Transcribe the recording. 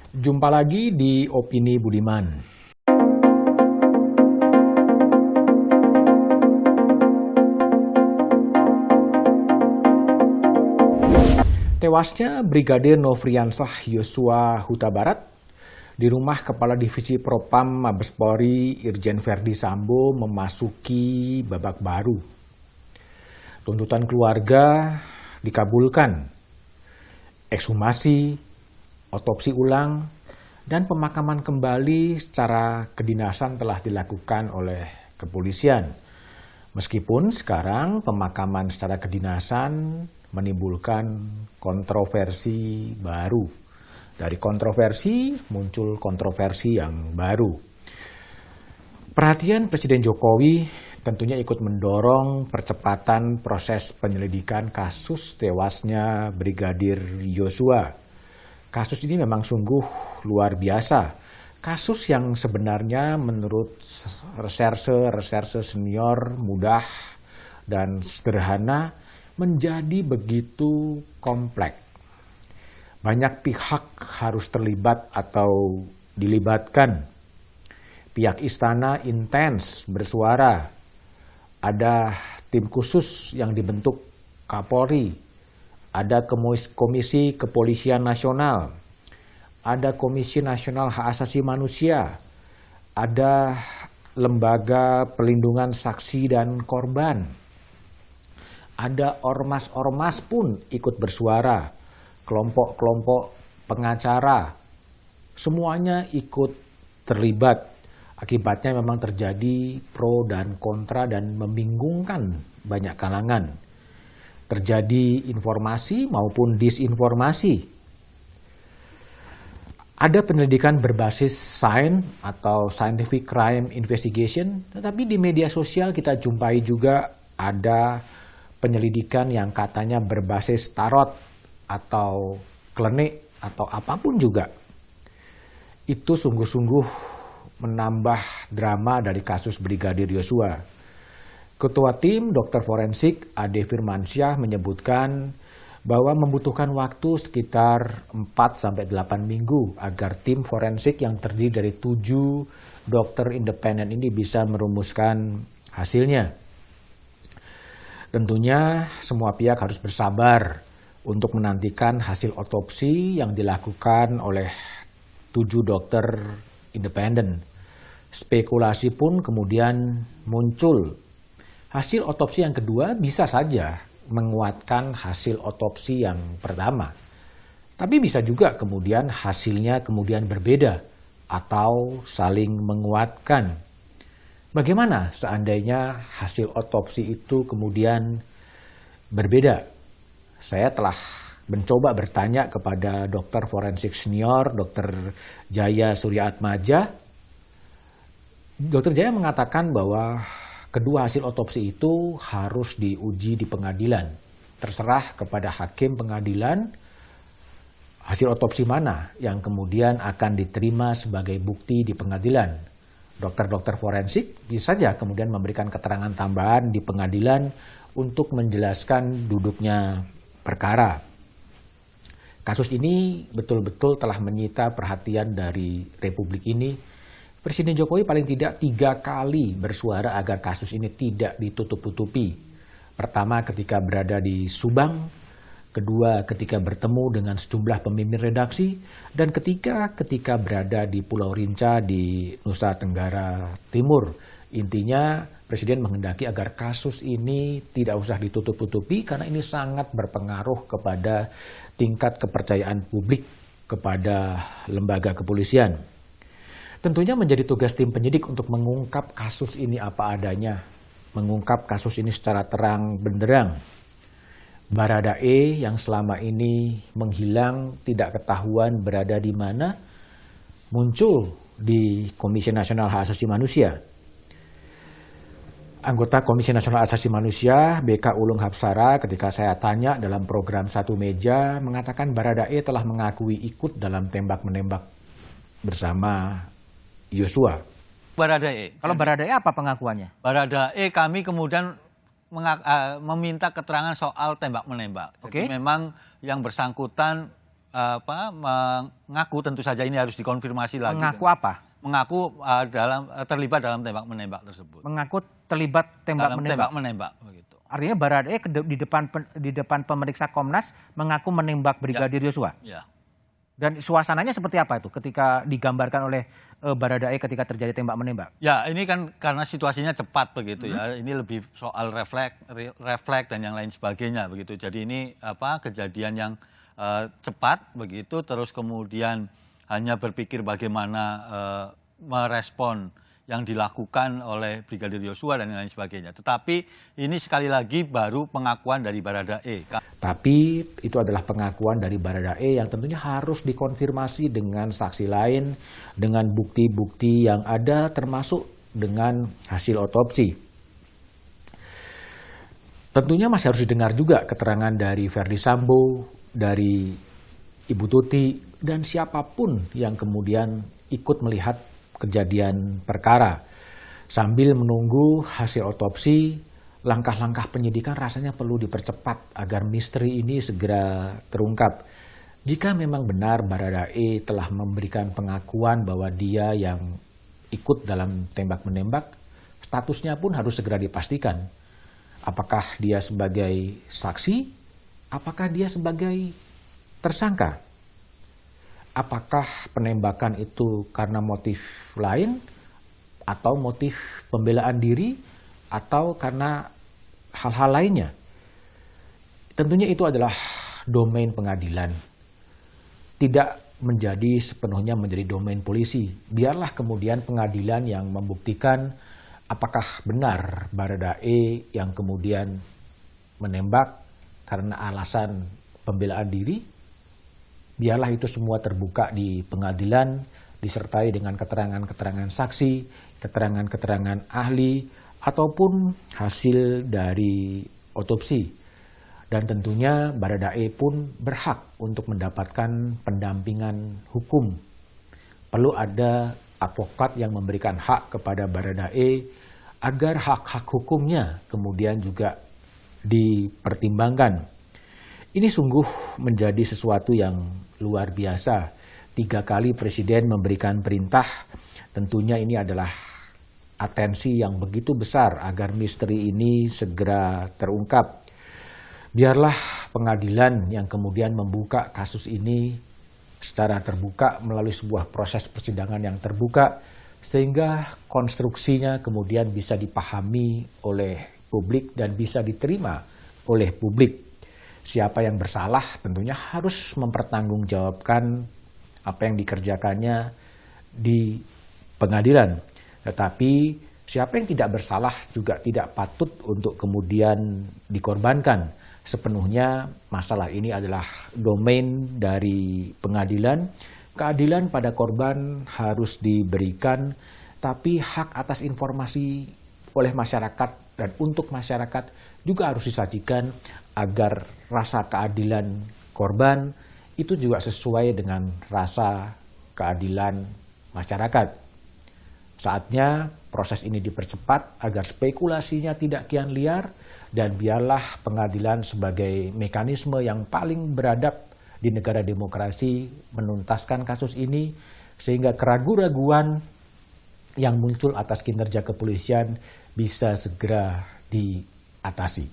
Jumpa lagi di Opini Budiman. Tewasnya Brigadir Nofriansah Yosua Huta Barat di rumah Kepala Divisi Propam Mabes Polri Irjen Verdi Sambo memasuki babak baru. Tuntutan keluarga dikabulkan. Ekshumasi, otopsi ulang, dan pemakaman kembali secara kedinasan telah dilakukan oleh kepolisian. Meskipun sekarang pemakaman secara kedinasan menimbulkan kontroversi baru. Dari kontroversi muncul kontroversi yang baru. Perhatian Presiden Jokowi tentunya ikut mendorong percepatan proses penyelidikan kasus tewasnya Brigadir Yosua. Kasus ini memang sungguh luar biasa. Kasus yang sebenarnya menurut reserse senior mudah dan sederhana menjadi begitu kompleks. Banyak pihak harus terlibat atau dilibatkan. Pihak istana intens bersuara. Ada tim khusus yang dibentuk Kapolri. Ada Komisi Kepolisian Nasional. Ada Komisi Nasional Hak Asasi Manusia. Ada Lembaga Pelindungan Saksi dan Korban. Ada ormas-ormas pun ikut bersuara, kelompok-kelompok pengacara, semuanya ikut terlibat. Akibatnya memang terjadi pro dan kontra dan membingungkan banyak kalangan. Terjadi informasi maupun disinformasi. Ada penyelidikan berbasis sains atau scientific crime investigation, tetapi di media sosial kita jumpai juga ada penyelidikan yang katanya berbasis tarot atau klenik atau apapun juga. Itu sungguh-sungguh menambah drama dari kasus Brigadir Yosua. Ketua tim Dokter Forensik Ade Firmansyah menyebutkan bahwa membutuhkan waktu sekitar 4-8 minggu agar tim forensik yang terdiri dari 7 dokter independen ini bisa merumuskan hasilnya. Tentunya semua pihak harus bersabar untuk menantikan hasil otopsi yang dilakukan oleh 7 dokter independen. Spekulasi pun kemudian muncul. Hasil otopsi yang kedua bisa saja menguatkan hasil otopsi yang pertama. Tapi bisa juga kemudian hasilnya kemudian berbeda atau saling menguatkan. Bagaimana seandainya hasil otopsi itu kemudian berbeda? Saya telah mencoba bertanya kepada dokter forensik senior, Dr. Jaya Suryaatmaja. Dr. Jaya mengatakan bahwa kedua hasil otopsi itu harus diuji di pengadilan. Terserah kepada hakim pengadilan hasil otopsi mana yang kemudian akan diterima sebagai bukti di pengadilan. Dokter-dokter forensik bisa saja kemudian memberikan keterangan tambahan di pengadilan untuk menjelaskan duduknya perkara. Kasus ini betul-betul telah menyita perhatian dari Republik ini. Presiden Jokowi paling tidak 3 kali bersuara agar kasus ini tidak ditutup-tutupi. Pertama ketika berada di Subang, kedua ketika bertemu dengan sejumlah pemimpin redaksi, dan ketika berada di Pulau Rinca di Nusa Tenggara Timur. Intinya Presiden menghendaki agar kasus ini tidak usah ditutup-tutupi karena ini sangat berpengaruh kepada tingkat kepercayaan publik kepada lembaga kepolisian. Tentunya menjadi tugas tim penyidik untuk mengungkap kasus ini apa adanya, mengungkap kasus ini secara terang benderang. Baradae yang selama ini menghilang, tidak ketahuan berada di mana, muncul di Komisi Nasional Hak Asasi Manusia. Anggota Komisi Nasional Hak Asasi Manusia, BK Ulung Hapsara, ketika saya tanya dalam program Satu Meja, mengatakan Baradae telah mengakui ikut dalam tembak-menembak bersama Yosua. Baradae. Kalau Baradae apa pengakuannya? Baradae kami kemudian meminta keterangan soal tembak-menembak. Oke. Jadi memang yang bersangkutan mengaku, tentu saja ini harus dikonfirmasi lagi. Mengaku apa? Mengaku terlibat dalam tembak-menembak tersebut. Mengaku terlibat tembak-menembak begitu. Artinya Baradae di depan pemeriksa Komnas mengaku menembak Brigadir Yosua. Ya. Dan suasananya seperti apa itu ketika digambarkan oleh Baradae ketika terjadi tembak-menembak? Ya, ini kan karena situasinya cepat begitu ya. Ini lebih soal refleks dan yang lain sebagainya begitu. Jadi ini kejadian yang cepat begitu, terus kemudian hanya berpikir bagaimana merespon yang dilakukan oleh Brigadir Yosua dan lain sebagainya. Tetapi ini sekali lagi baru pengakuan dari Baradae. Tapi itu adalah pengakuan dari Baradae yang tentunya harus dikonfirmasi dengan saksi lain, dengan bukti-bukti yang ada termasuk dengan hasil otopsi. Tentunya masih harus didengar juga keterangan dari Verdi Sambo, dari Ibu Tuti, dan siapapun yang kemudian ikut melihat kejadian perkara. Sambil menunggu hasil otopsi, langkah-langkah penyidikan rasanya perlu dipercepat agar misteri ini segera terungkap. Jika memang benar Baradae telah memberikan pengakuan bahwa dia yang ikut dalam tembak-menembak, statusnya pun harus segera dipastikan. Apakah dia sebagai saksi? Apakah dia sebagai tersangka? Apakah penembakan itu karena motif lain atau motif pembelaan diri atau karena hal-hal lainnya? Tentunya itu adalah domain pengadilan. Tidak menjadi sepenuhnya menjadi domain polisi. Biarlah kemudian pengadilan yang membuktikan apakah benar Baradae yang kemudian menembak karena alasan pembelaan diri. Biarlah itu semua terbuka di pengadilan, disertai dengan keterangan-keterangan saksi, keterangan-keterangan ahli, ataupun hasil dari otopsi. Dan tentunya Baradae pun berhak untuk mendapatkan pendampingan hukum. Perlu ada advokat yang memberikan hak kepada Baradae agar hak-hak hukumnya kemudian juga dipertimbangkan. Ini sungguh menjadi sesuatu yang luar biasa. 3 kali Presiden memberikan perintah, tentunya ini adalah atensi yang begitu besar agar misteri ini segera terungkap. Biarlah pengadilan yang kemudian membuka kasus ini secara terbuka melalui sebuah proses persidangan yang terbuka, sehingga konstruksinya kemudian bisa dipahami oleh publik dan bisa diterima oleh publik. Siapa yang bersalah tentunya harus mempertanggungjawabkan apa yang dikerjakannya di pengadilan. Tetapi siapa yang tidak bersalah juga tidak patut untuk kemudian dikorbankan. Sepenuhnya masalah ini adalah domain dari pengadilan. Keadilan pada korban harus diberikan, tapi hak atas informasi oleh masyarakat dan untuk masyarakat juga harus disajikan agar rasa keadilan korban itu juga sesuai dengan rasa keadilan masyarakat. Saatnya proses ini dipercepat agar spekulasinya tidak kian liar dan biarlah pengadilan sebagai mekanisme yang paling beradab di negara demokrasi menuntaskan kasus ini sehingga keraguan-raguan yang muncul atas kinerja kepolisian bisa segera diatasi.